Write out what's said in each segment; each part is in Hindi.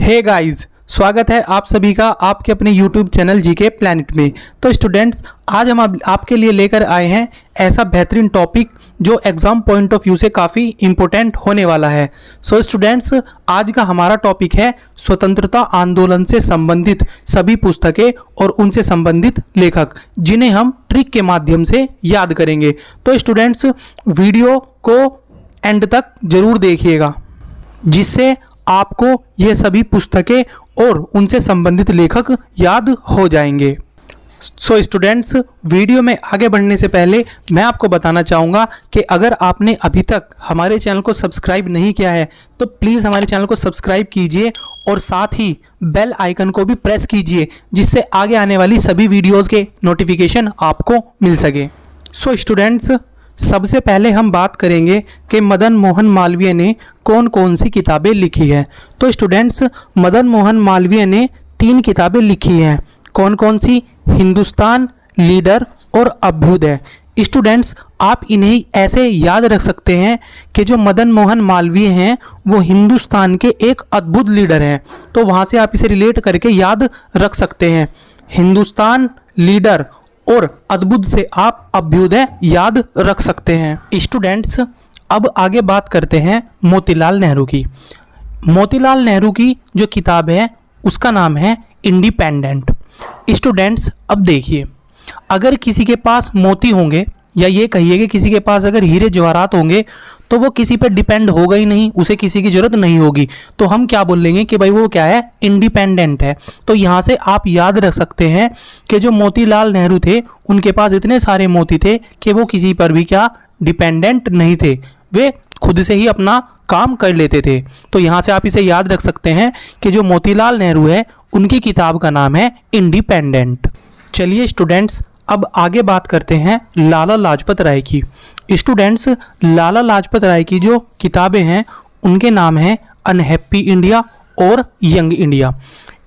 हे गाइस, स्वागत है आप सभी का आपके अपने YouTube चैनल जीके प्लैनेट में। तो स्टूडेंट्स, आज हम आपके लिए लेकर आए हैं ऐसा बेहतरीन टॉपिक जो एग्ज़ाम पॉइंट ऑफ व्यू से काफ़ी इम्पोर्टेंट होने वाला है। सो स्टूडेंट्स, आज का हमारा टॉपिक है स्वतंत्रता आंदोलन से संबंधित सभी पुस्तकें और उनसे संबंधित लेखक, जिन्हें हम ट्रिक के माध्यम से याद करेंगे। तो स्टूडेंट्स, वीडियो को एंड तक ज़रूर देखिएगा, जिससे आपको ये सभी पुस्तकें और उनसे संबंधित लेखक याद हो जाएंगे। सो स्टूडेंट्स, वीडियो में आगे बढ़ने से पहले मैं आपको बताना चाहूँगा कि अगर आपने अभी तक हमारे चैनल को सब्सक्राइब नहीं किया है तो प्लीज़ हमारे चैनल को सब्सक्राइब कीजिए और साथ ही बेल आइकन को भी प्रेस कीजिए, जिससे आगे आने वाली सभी वीडियोज़ के नोटिफिकेशन आपको मिल सके। सो स्टूडेंट्स, सबसे पहले हम बात करेंगे कि मदन मोहन मालवीय ने कौन कौन सी किताबें लिखी है। तो स्टूडेंट्स, मदन मोहन मालवीय ने 3 किताबें लिखी हैं। कौन कौन सी? हिंदुस्तान, लीडर और अभ्युदय। स्टूडेंट्स, आप इन्हें ऐसे याद रख सकते हैं कि जो मदन मोहन मालवीय हैं वो हिंदुस्तान के एक अद्भुत लीडर हैं। तो वहाँ से आप इसे रिलेट करके याद रख सकते हैं। हिंदुस्तान, लीडर और अद्भुत से आप अभ्युदय याद रख सकते हैं। स्टूडेंट्स, अब आगे बात करते हैं मोतीलाल नेहरू की। मोतीलाल नेहरू की जो किताब है उसका नाम है इंडिपेंडेंट। स्टूडेंट्स, अब देखिए, अगर किसी के पास मोती होंगे, या ये कहिए कि किसी के पास अगर हीरे जवाहरात होंगे, तो वो किसी पे डिपेंड होगा ही नहीं, उसे किसी की ज़रूरत नहीं होगी। तो हम क्या बोल लेंगे कि भाई वो क्या है? इंडिपेंडेंट है। तो यहाँ से आप याद रख सकते हैं कि जो मोतीलाल नेहरू थे उनके पास इतने सारे मोती थे कि वो किसी पर भी क्या डिपेंडेंट नहीं थे, वे खुद से ही अपना काम कर लेते थे। तो यहाँ से आप इसे याद रख सकते हैं कि जो मोतीलाल नेहरू है उनकी किताब का नाम है इंडिपेंडेंट। चलिए स्टूडेंट्स, अब आगे बात करते हैं लाला लाजपत राय की। स्टूडेंट्स, लाला लाजपत राय की जो किताबें हैं उनके नाम हैं अनहैप्पी इंडिया और यंग इंडिया।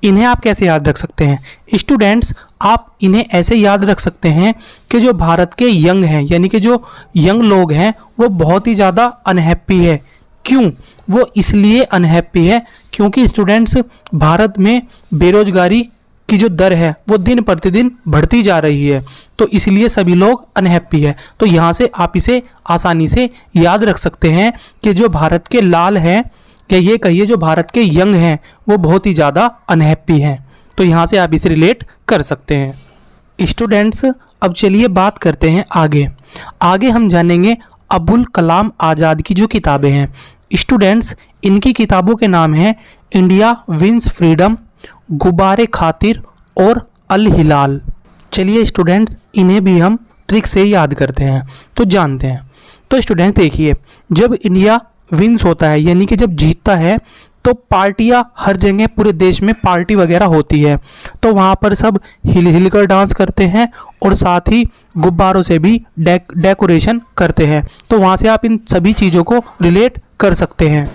इन्हें आप कैसे याद रख सकते हैं? स्टूडेंट्स, आप इन्हें ऐसे याद रख सकते हैं कि जो भारत के यंग हैं, यानी कि जो यंग लोग हैं, वो बहुत ही ज़्यादा अनहैप्पी है। क्यों? वो इसलिए अनहैप्पी है क्योंकि स्टूडेंट्स, भारत में बेरोजगारी की जो दर है वो दिन प्रतिदिन बढ़ती जा रही है, तो इसलिए सभी लोग अनहैप्पी है। तो यहाँ से आप इसे आसानी से याद रख सकते हैं कि जो भारत के लाल हैं, या ये कहिए जो भारत के यंग हैं, वो बहुत ही ज़्यादा अनहैप्पी हैं। तो यहाँ से आप इसे रिलेट कर सकते हैं। स्टूडेंट्स, अब चलिए बात करते हैं आगे हम जानेंगे अबुल कलाम आज़ाद की जो किताबें हैं। स्टूडेंट्स, इनकी किताबों के नाम हैं इंडिया विंस फ्रीडम, गुब्बारे खातिर और अल हिलाल। चलिए स्टूडेंट्स, इन्हें भी हम ट्रिक से याद करते हैं, तो जानते हैं। तो स्टूडेंट्स देखिए, जब इंडिया विंस होता है, यानी कि जब जीतता है, तो पार्टियां हर जगह पूरे देश में पार्टी वगैरह होती है, तो वहाँ पर सब हिल हिल कर डांस करते हैं और साथ ही गुब्बारों से भी डेकोरेशन करते हैं। तो वहाँ से आप इन सभी चीज़ों को रिलेट कर सकते हैं।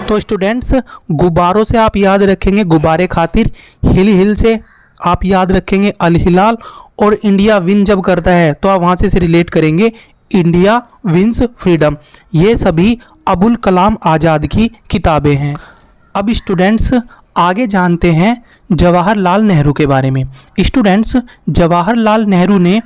तो स्टूडेंट्स, गुब्बारों से आप याद रखेंगे गुब्बारे खातिर, हिल हिल से आप याद रखेंगे अल हिलाल, और इंडिया विन जब करता है तो आप वहाँ से रिलेट करेंगे इंडिया विंस फ्रीडम। ये सभी अबुल कलाम आज़ाद की किताबें हैं। अब स्टूडेंट्स, आगे जानते हैं जवाहरलाल नेहरू के बारे में। स्टूडेंट्स, जवाहरलाल नेहरू ने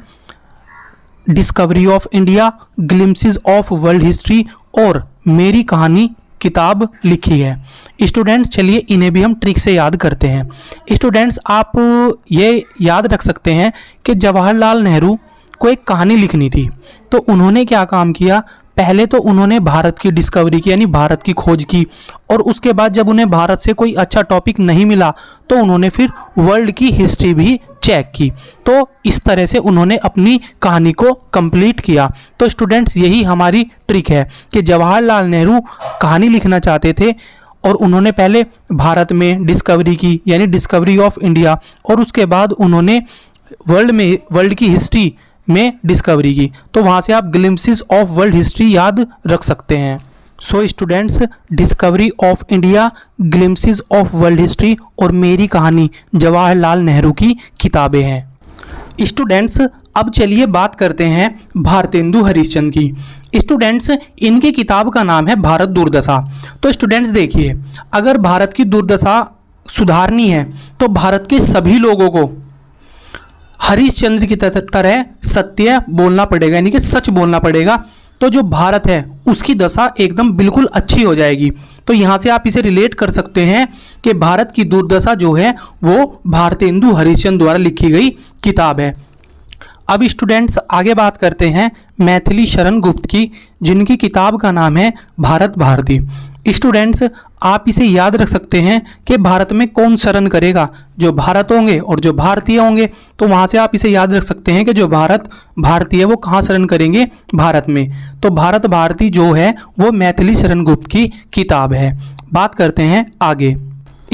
discovery of India, glimpses of world history और मेरी कहानी किताब लिखी है। स्टूडेंट्स, चलिए इन्हें भी हम ट्रिक से याद करते हैं। स्टूडेंट्स, आप ये याद रख सकते हैं कि जवाहरलाल नेहरू को एक कहानी लिखनी थी, तो उन्होंने क्या काम किया? पहले तो उन्होंने भारत की डिस्कवरी की, यानी भारत की खोज की, और उसके बाद जब उन्हें भारत से कोई अच्छा टॉपिक नहीं मिला तो उन्होंने फिर वर्ल्ड की हिस्ट्री भी चेक की। तो इस तरह से उन्होंने अपनी कहानी को कंप्लीट किया। तो स्टूडेंट्स, यही हमारी ट्रिक है कि जवाहरलाल नेहरू कहानी लिखना चाहते थे और उन्होंने पहले भारत में डिस्कवरी की, यानी डिस्कवरी ऑफ इंडिया, और उसके बाद उन्होंने वर्ल्ड की हिस्ट्री में डिस्कवरी की। तो वहाँ से आप ग्लिम्पसेस ऑफ वर्ल्ड हिस्ट्री याद रख सकते हैं। So students, discovery of India, glimpses of world history और मेरी कहानी जवाहरलाल नेहरू की किताबें हैं। स्टूडेंट्स, अब चलिए बात करते हैं भारतेंदु हरिश्चंद्र की। स्टूडेंट्स, इनकी किताब का नाम है भारत दुर्दशा। तो स्टूडेंट्स देखिए, अगर भारत की दुर्दशा सुधारनी है तो भारत के सभी लोगों को हरिश्चंद्र की तरह सत्य बोलना पड़ेगा, यानी कि सच बोलना पड़ेगा। तो जो भारत है उसकी दशा एकदम बिल्कुल अच्छी हो जाएगी। तो यहाँ से आप इसे रिलेट कर सकते हैं कि भारत की दुर्दशा जो है वो भारतेंदु हरिश्चंद्र द्वारा लिखी गई किताब है। अब स्टूडेंट्स आगे बात करते हैं मैथिली शरण गुप्त की, जिनकी किताब का नाम है भारत भारती। स्टूडेंट्स आप इसे याद रख सकते हैं कि भारत में कौन शरण करेगा, जो भारत होंगे और जो भारतीय होंगे। तो वहाँ से आप इसे याद रख सकते हैं कि जो भारत भारतीय वो कहाँ शरण करेंगे, भारत में। तो भारत भारती जो है वो मैथिली शरण गुप्त की किताब है। बात करते हैं आगे।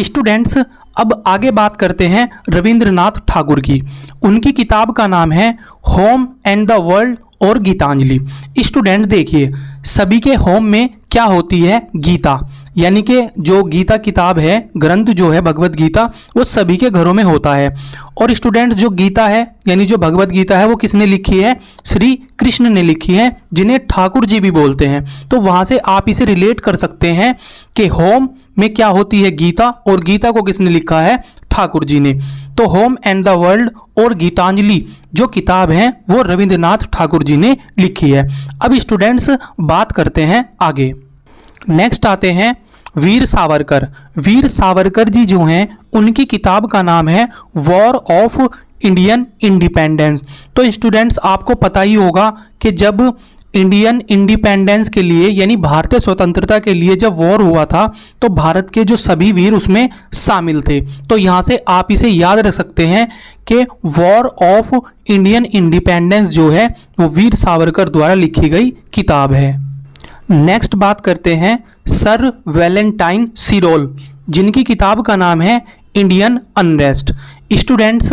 स्टूडेंट्स अब आगे बात करते हैं रविंद्रनाथ ठाकुर की। उनकी किताब का नाम है होम एंड द वर्ल्ड और गीतांजलि। स्टूडेंट देखिए, सभी के होम में क्या होती है, गीता, यानी कि जो गीता किताब है, ग्रंथ जो है भगवत गीता, वो सभी के घरों में होता है। और स्टूडेंट जो गीता है यानी जो भगवत गीता है वो किसने लिखी है, श्री कृष्ण ने लिखी है, जिन्हें ठाकुर जी भी बोलते हैं। तो वहाँ से आप इसे रिलेट कर सकते हैं कि होम में क्या होती है, गीता, और गीता को किसने लिखा है, ठाकुर जी ने। तो होम एंड द वर्ल्ड और गीतांजलि जो किताब है वो रविंद्रनाथ ठाकुर जी ने लिखी है। अब स्टूडेंट्स बात करते हैं आगे। नेक्स्ट आते हैं वीर सावरकर। वीर सावरकर जी जो हैं उनकी किताब का नाम है वॉर ऑफ इंडियन इंडिपेंडेंस। तो स्टूडेंट्स आपको पता ही होगा कि जब इंडियन इंडिपेंडेंस के लिए यानी भारतीय स्वतंत्रता के लिए जब वॉर हुआ था तो भारत के जो सभी वीर उसमें शामिल थे। तो यहाँ से आप इसे याद रख सकते हैं कि वॉर ऑफ इंडियन इंडिपेंडेंस जो है वो वीर सावरकर द्वारा लिखी गई किताब है। नेक्स्ट बात करते हैं सर वैलेंटाइन सिरोल, जिनकी किताब का नाम है इंडियन अनरेस्ट। स्टूडेंट्स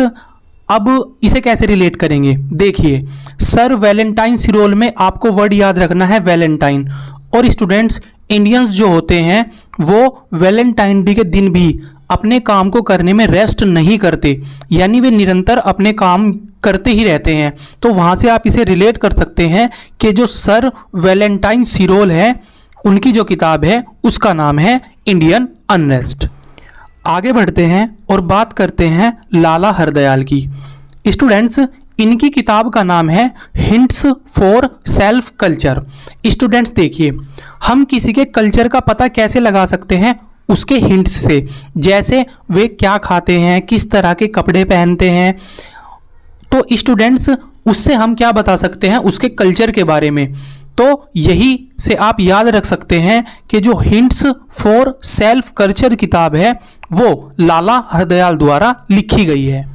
अब इसे कैसे रिलेट करेंगे, देखिए सर वैलेंटाइन सिरोल में आपको वर्ड याद रखना है वैलेंटाइन। और स्टूडेंट्स इंडियंस जो होते हैं वो वैलेंटाइन डे के दिन भी अपने काम को करने में रेस्ट नहीं करते, यानी वे निरंतर अपने काम करते ही रहते हैं। तो वहाँ से आप इसे रिलेट कर सकते हैं कि जो सर वैलेंटाइन सिरोल है उनकी जो किताब है उसका नाम है इंडियन अनरेस्ट। आगे बढ़ते हैं और बात करते हैं लाला हरदयाल की। स्टूडेंट्स इनकी किताब का नाम है hints for self culture. Students देखिए, हम किसी के कल्चर का पता कैसे लगा सकते हैं, उसके हिंट्स से, जैसे वे क्या खाते हैं, किस तरह के कपड़े पहनते हैं। तो स्टूडेंट्स उससे हम क्या बता सकते हैं, उसके कल्चर के बारे में। तो यही से आप याद रख सकते हैं कि जो हिंट्स फॉर सेल्फ कल्चर किताब है वो लाला हरदयाल द्वारा लिखी गई है।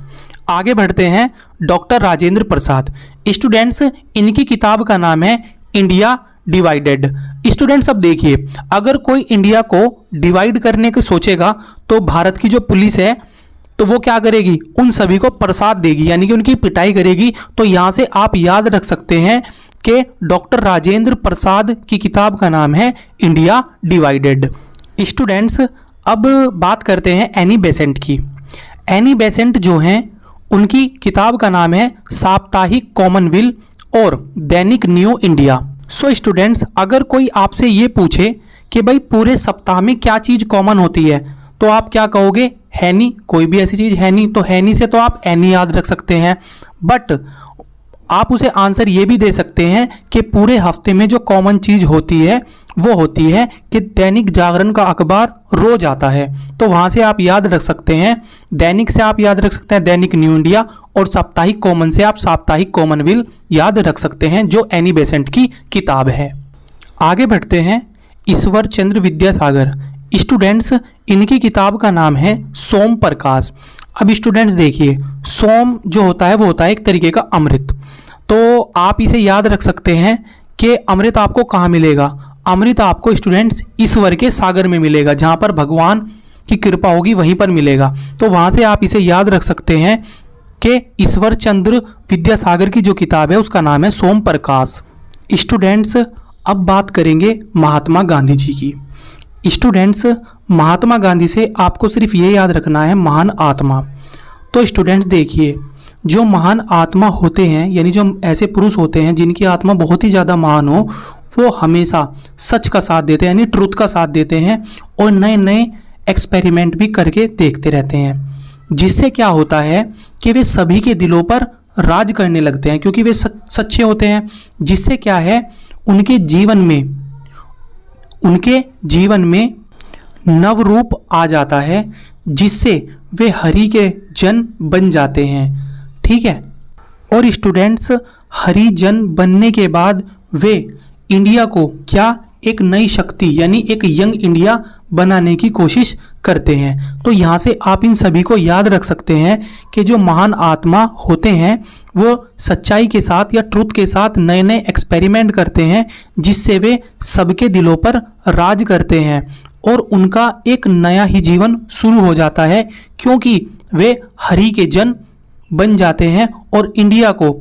आगे बढ़ते हैं डॉक्टर राजेंद्र प्रसाद। स्टूडेंट्स इनकी किताब का नाम है इंडिया डिवाइडेड। स्टूडेंट्स अब देखिए, अगर कोई इंडिया को डिवाइड करने की सोचेगा तो भारत की जो पुलिस है तो वो क्या करेगी, उन सभी को प्रसाद देगी, यानी कि उनकी पिटाई करेगी। तो यहाँ से आप याद रख सकते हैं कि डॉक्टर राजेंद्र प्रसाद की किताब का नाम है इंडिया डिवाइडेड। स्टूडेंट्स अब बात करते हैं एनी बेसेंट की। एनी बेसेंट जो हैं उनकी किताब का नाम है साप्ताहिक कॉमनवेल्थ और दैनिक न्यू इंडिया। सो स्टूडेंट्स अगर कोई आपसे ये पूछे कि भाई पूरे सप्ताह में क्या चीज़ कॉमन होती है तो आप क्या कहोगे, है नहीं, कोई भी ऐसी चीज़ है नहीं। तो है नहीं से तो आप एनी याद रख सकते हैं, बट आप उसे आंसर ये भी दे सकते हैं कि पूरे हफ्ते में जो कॉमन चीज़ होती है वो होती है कि दैनिक जागरण का अखबार रोज आता है। तो वहाँ से आप याद रख सकते हैं, दैनिक से आप याद रख सकते हैं दैनिक न्यू इंडिया, और साप्ताहिक कॉमन से आप साप्ताहिक कॉमनवेल्थ याद रख सकते हैं जो एनी बेसेंट की किताब है। आगे बढ़ते हैं ईश्वर चंद्र विद्यासागर। स्टूडेंट्स इनकी किताब का नाम है सोम प्रकाश। अब स्टूडेंट्स देखिए, सोम जो होता है वो होता है एक तरीके का अमृत। तो आप इसे याद रख सकते हैं कि अमृत आपको कहाँ मिलेगा, अमृत आपको स्टूडेंट्स ईश्वर के सागर में मिलेगा, जहाँ पर भगवान की कृपा होगी वहीं पर मिलेगा। तो वहाँ से आप इसे याद रख सकते हैं कि ईश्वर चंद्र विद्यासागर की जो किताब है उसका नाम है सोम प्रकाश। स्टूडेंट्स अब बात करेंगे महात्मा गांधी जी की। स्टूडेंट्स महात्मा गांधी से आपको सिर्फ ये याद रखना है महान आत्मा। तो स्टूडेंट्स देखिए, जो महान आत्मा होते हैं यानी जो ऐसे पुरुष होते हैं जिनकी आत्मा बहुत ही ज़्यादा महान हो, वो हमेशा सच का साथ देते हैं यानी ट्रुथ का साथ देते हैं, और नए नए एक्सपेरिमेंट भी करके देखते रहते हैं, जिससे क्या होता है कि वे सभी के दिलों पर राज करने लगते हैं, क्योंकि वे सच्चे होते हैं। जिससे क्या है, उनके जीवन में नव रूप आ जाता है, जिससे वे हरि के जन बन जाते हैं। ठीक है। और स्टूडेंट्स, हरिजन बनने के बाद वे इंडिया को क्या एक नई शक्ति यानी एक यंग इंडिया बनाने की कोशिश करते हैं। तो यहाँ से आप इन सभी को याद रख सकते हैं कि जो महान आत्मा होते हैं वो सच्चाई के साथ या ट्रुथ के साथ नए नए एक्सपेरिमेंट करते हैं, जिससे वे सबके दिलों पर राज करते हैं और उनका एक नया ही जीवन शुरू हो जाता है, क्योंकि वे हरि के जन बन जाते हैं और इंडिया को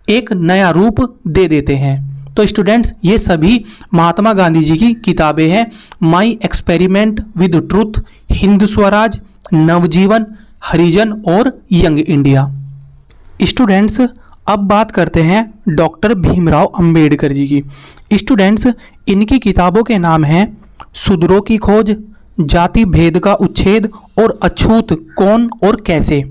एक नया रूप दे देते हैं। तो स्टूडेंट्स, ये सभी महात्मा गांधी जी की किताबें हैं। My experiment with truth, Hind Swaraj, Navjivan, Harijan और यंग इंडिया। स्टूडेंट्स, अब बात करते हैं डॉक्टर भीमराव अंबेडकर जी की। स्टूडेंट्स, इनकी किताबों के नाम हैं शूद्रों की खोज, जाति भेद का उच्छेद और अछूत कौन और कैसे।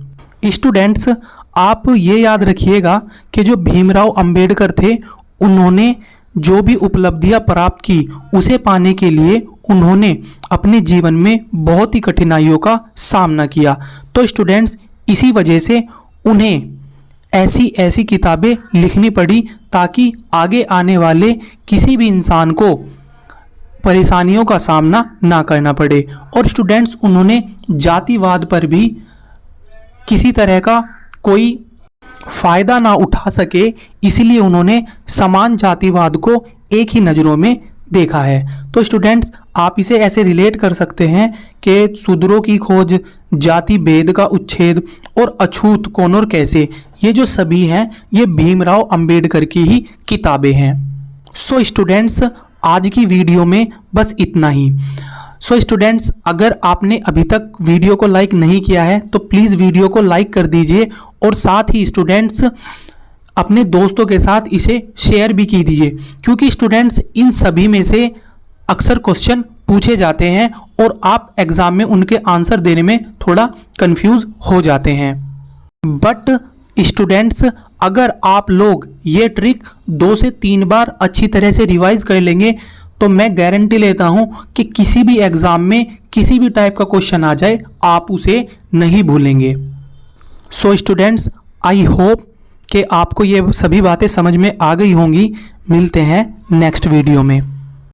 स्टूडेंट्स, आप ये याद रखिएगा कि जो भीमराव अंबेडकर थे, उन्होंने जो भी उपलब्धियां प्राप्त की उसे पाने के लिए उन्होंने अपने जीवन में बहुत ही कठिनाइयों का सामना किया। तो स्टूडेंट्स, इसी वजह से उन्हें ऐसी किताबें लिखनी पड़ी ताकि आगे आने वाले किसी भी इंसान को परेशानियों का सामना ना करना पड़े। और स्टूडेंट्स, उन्होंने जातिवाद पर भी किसी तरह का कोई फायदा ना उठा सके, इसीलिए उन्होंने समान जातिवाद को एक ही नज़रों में देखा है। तो स्टूडेंट्स, आप इसे ऐसे रिलेट कर सकते हैं कि शूद्रों की खोज, जाति भेद का उच्छेद और अछूत कौन और कैसे, ये जो सभी हैं ये भीमराव अंबेडकर की ही किताबें हैं। सो स्टूडेंट्स, आज की वीडियो में बस इतना ही। सो स्टूडेंट्स, अगर आपने अभी तक वीडियो को लाइक नहीं किया है तो प्लीज़ वीडियो को लाइक कर दीजिए और साथ ही स्टूडेंट्स अपने दोस्तों के साथ इसे शेयर भी कीजिए, क्योंकि स्टूडेंट्स इन सभी में से अक्सर क्वेश्चन पूछे जाते हैं और आप एग्ज़ाम में उनके आंसर देने में थोड़ा कंफ्यूज हो जाते हैं। बट स्टूडेंट्स, अगर आप लोग ये ट्रिक 2 से 3 बार अच्छी तरह से रिवाइज कर लेंगे तो मैं गारंटी लेता हूं कि किसी भी एग्ज़ाम में किसी भी टाइप का क्वेश्चन आ जाए आप उसे नहीं भूलेंगे। सो स्टूडेंट्स, आई होप कि आपको ये सभी बातें समझ में आ गई होंगी। मिलते हैं नेक्स्ट वीडियो में।